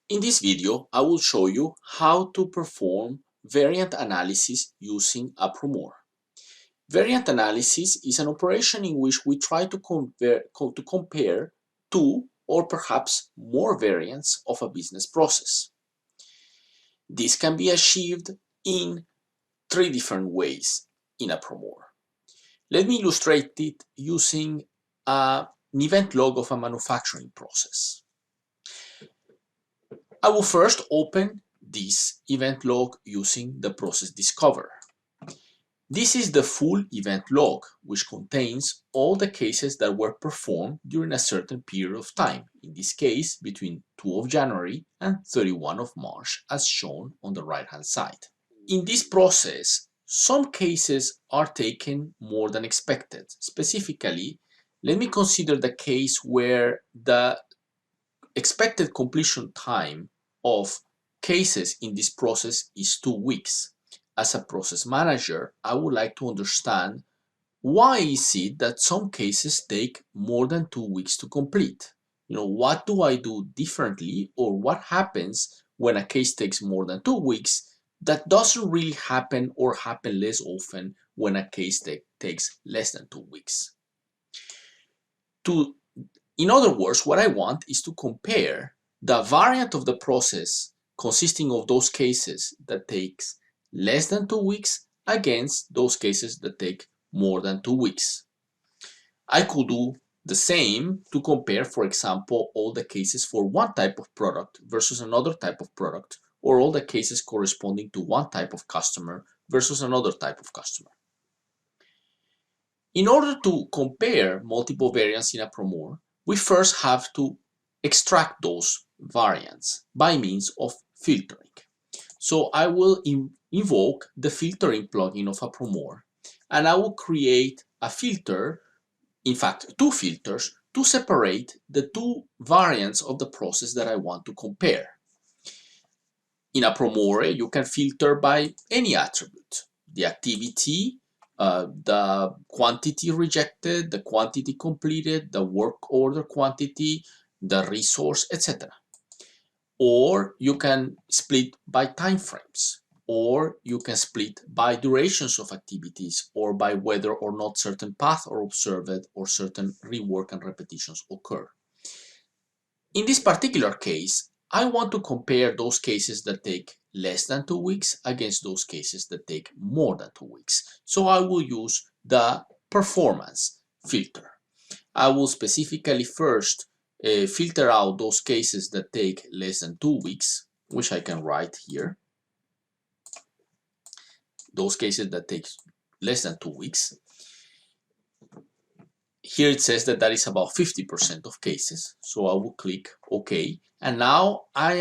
In this video, I will show you how to perform variant analysis using Apromore. Variant analysis is an operation in which we try to compare two or perhaps more variants of a business process. This can be achieved in three different ways in Apromore. Let me illustrate it using an event log of a manufacturing process. I will first open this event log using the process discover. This is the full event log, which contains all the cases that were performed during a certain period of time, in this case between 2 of January and 31 of March, as shown on the right-hand side. In this process, some cases are taken more than expected. Specifically, let me consider the case where the expected completion time of cases in this process is 2 weeks. As a process manager, I would like to understand why is it that some cases take more than 2 weeks to complete? What do I do differently, or what happens when a case takes more than 2 weeks that doesn't really happen or happen less often when a case takes less than 2 weeks? In other words, what I want is to compare the variant of the process consisting of those cases that takes less than 2 weeks against those cases that take more than 2 weeks. I could do the same to compare, for example, all the cases for one type of product versus another type of product, or all the cases corresponding to one type of customer versus another type of customer. In order to compare multiple variants in Apromore, we first have to extract those variants by means of filtering. So I will invoke the filtering plugin of Apromore, and I will create a filter, in fact, two filters, to separate the two variants of the process that I want to compare. In Apromore, you can filter by any attribute: the activity, the quantity rejected, the quantity completed, the work order quantity, the resource, etc. Or you can split by time frames, or you can split by durations of activities, or by whether or not certain paths are observed or certain rework and repetitions occur. In this particular case, I want to compare those cases that take less than 2 weeks against those cases that take more than 2 weeks. So I will use the performance filter. I will specifically first filter out those cases that take less than 2 weeks, which I can write here. Those cases that take less than 2 weeks. Here it says that is about 50% of cases. So I will click OK. And now I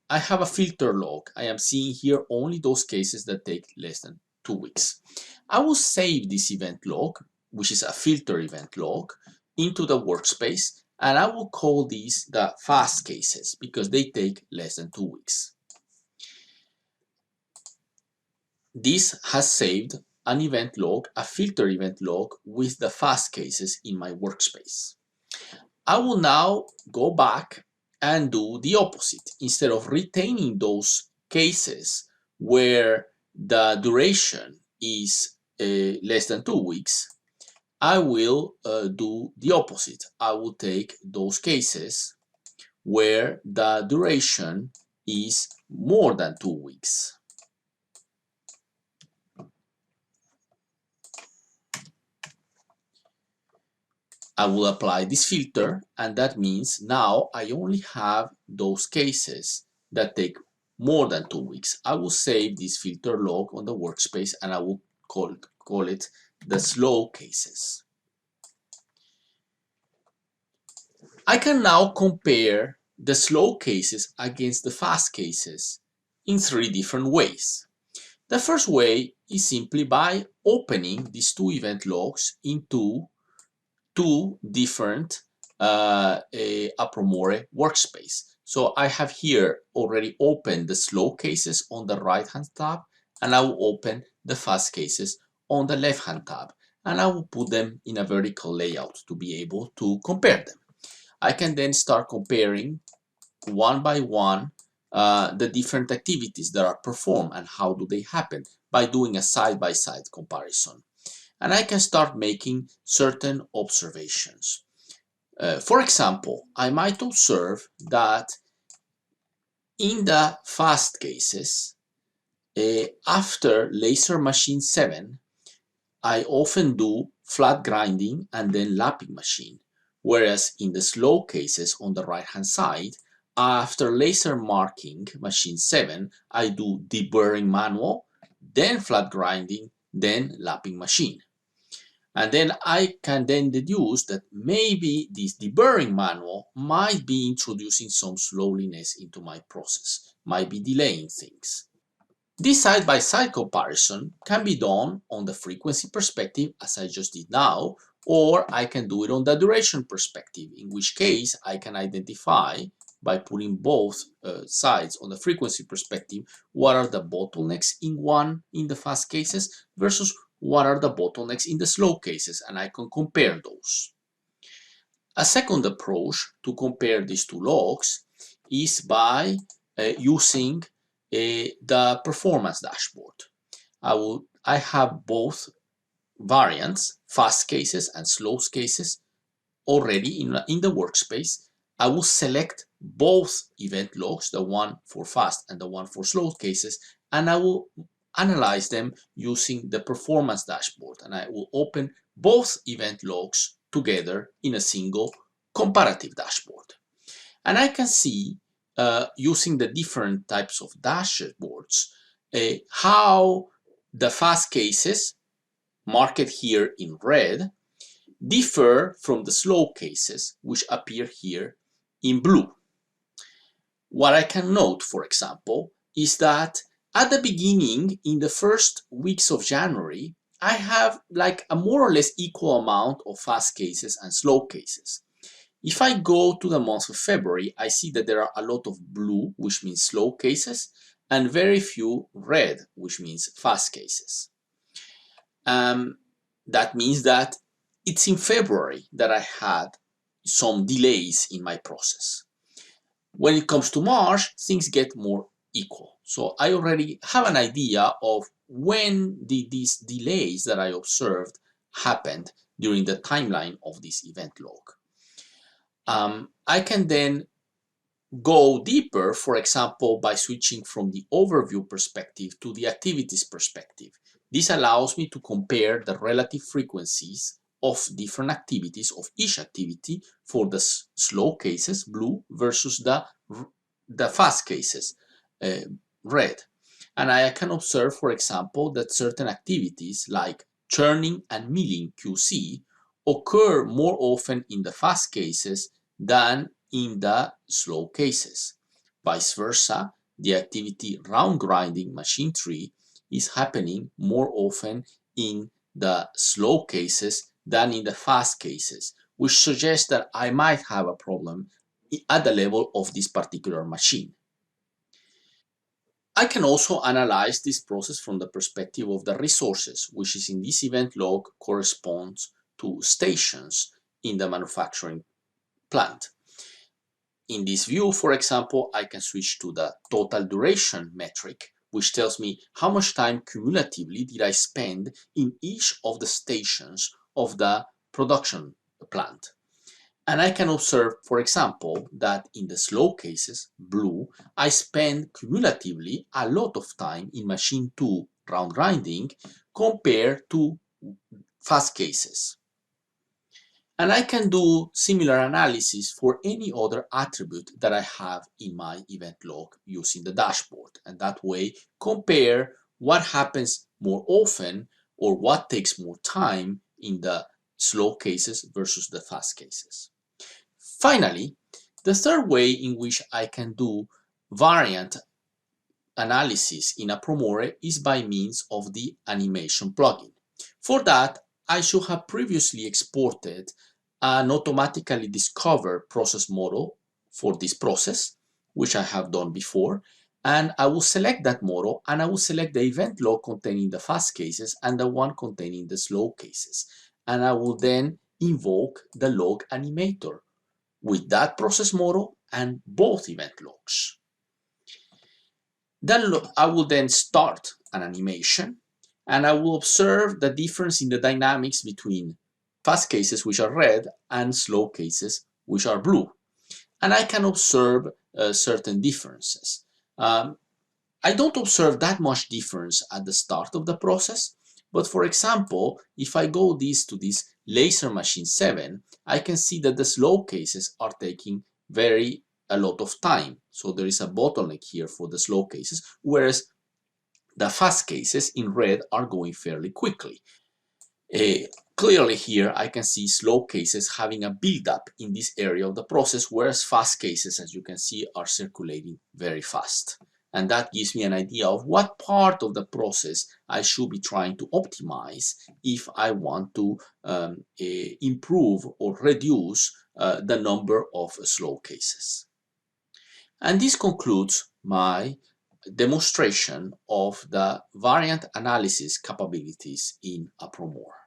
have a filter log. I am seeing here only those cases that take less than 2 weeks. I will save this event log, which is a filter event log, into the workspace, and I will call these the fast cases because they take less than 2 weeks. This has saved an event log, a filter event log with the fast cases in my workspace. I will now go back and do the opposite. Instead of retaining those cases where the duration is less than 2 weeks, I will do the opposite. I will take those cases where the duration is more than 2 weeks. I will apply this filter, and that means now I only have those cases that take more than 2 weeks. I will save this filter log on the workspace, and I will call it the slow cases. I can now compare the slow cases against the fast cases in 3 different ways. The first way is simply by opening these two event logs into two different Apromore workspace. So I have here already opened the slow cases on the right hand tab, and I will open the fast cases on the left hand tab, and I will put them in a vertical layout to be able to compare them. I can then start comparing one by one the different activities that are performed and how do they happen by doing a side-by-side comparison. And I can start making certain observations. For example, I might observe that in the fast cases, after laser machine 7, I often do flat grinding and then lapping machine, whereas in the slow cases on the right hand side, after laser marking machine 7, I do deburring manual, then flat grinding, then lapping machine. And then I can then deduce that maybe this deburring manual might be introducing some slowliness into my process, might be delaying things. This side-by-side comparison can be done on the frequency perspective, as I just did now, or I can do it on the duration perspective, in which case I can identify by putting both sides on the frequency perspective, what are the bottlenecks in the fast cases versus what are the bottlenecks in the slow cases, and I can compare those. A second approach to compare these two logs is by using the performance dashboard. I have both variants, fast cases and slow cases, already in the workspace. I will select both event logs, the one for fast and the one for slow cases, and I will analyze them using the performance dashboard. And I will open both event logs together in a single comparative dashboard. And I can see, using the different types of dashboards, how the fast cases, marked here in red, differ from the slow cases, which appear here in blue. What I can note, for example, is that at the beginning, in the first weeks of January, I have like a more or less equal amount of fast cases and slow cases. If I go to the month of February, I see that there are a lot of blue, which means slow cases, and very few red, which means fast cases. That means that it's in February that I had some delays in my process. When it comes to March, things get more equal. So I already have an idea of when these delays that I observed happened during the timeline of this event log. I can then go deeper, for example, by switching from the overview perspective to the activities perspective. This allows me to compare the relative frequencies of different activities, of each activity, for the slow cases, blue, versus the fast cases, red. And I can observe, for example, that certain activities like churning and milling QC occur more often in the fast cases than in the slow cases. Vice versa, the activity round grinding machine 3 is happening more often in the slow cases than in the fast cases, which suggests that I might have a problem at the level of this particular machine. I can also analyze this process from the perspective of the resources, which is in this event log corresponds to stations in the manufacturing plant. In this view, for example, I can switch to the total duration metric, which tells me how much time cumulatively did I spend in each of the stations of the production plant. And I can observe, for example, that in the slow cases, blue, I spend cumulatively a lot of time in machine 2 round grinding compared to fast cases. And I can do similar analysis for any other attribute that I have in my event log using the dashboard. And that way compare what happens more often or what takes more time in the slow cases versus the fast cases. Finally, the third way in which I can do variant analysis in Apromore is by means of the animation plugin. For that, I should have previously exported an automatically discovered process model for this process, which I have done before, and I will select that model and I will select the event log containing the fast cases and the one containing the slow cases. And I will then invoke the log animator with that process model and both event logs. Then I will then start an animation, and I will observe the difference in the dynamics between fast cases, which are red, and slow cases, which are blue. And I can observe certain differences. I don't observe that much difference at the start of the process, but for example, if I go to this laser machine 7, I can see that the slow cases are taking a lot of time. So there is a bottleneck here for the slow cases, whereas the fast cases in red are going fairly quickly. Clearly here I can see slow cases having a buildup in this area of the process, whereas fast cases, as you can see, are circulating very fast. And that gives me an idea of what part of the process I should be trying to optimize if I want to improve or reduce the number of slow cases. And this concludes my demonstration of the variant analysis capabilities in Apromore.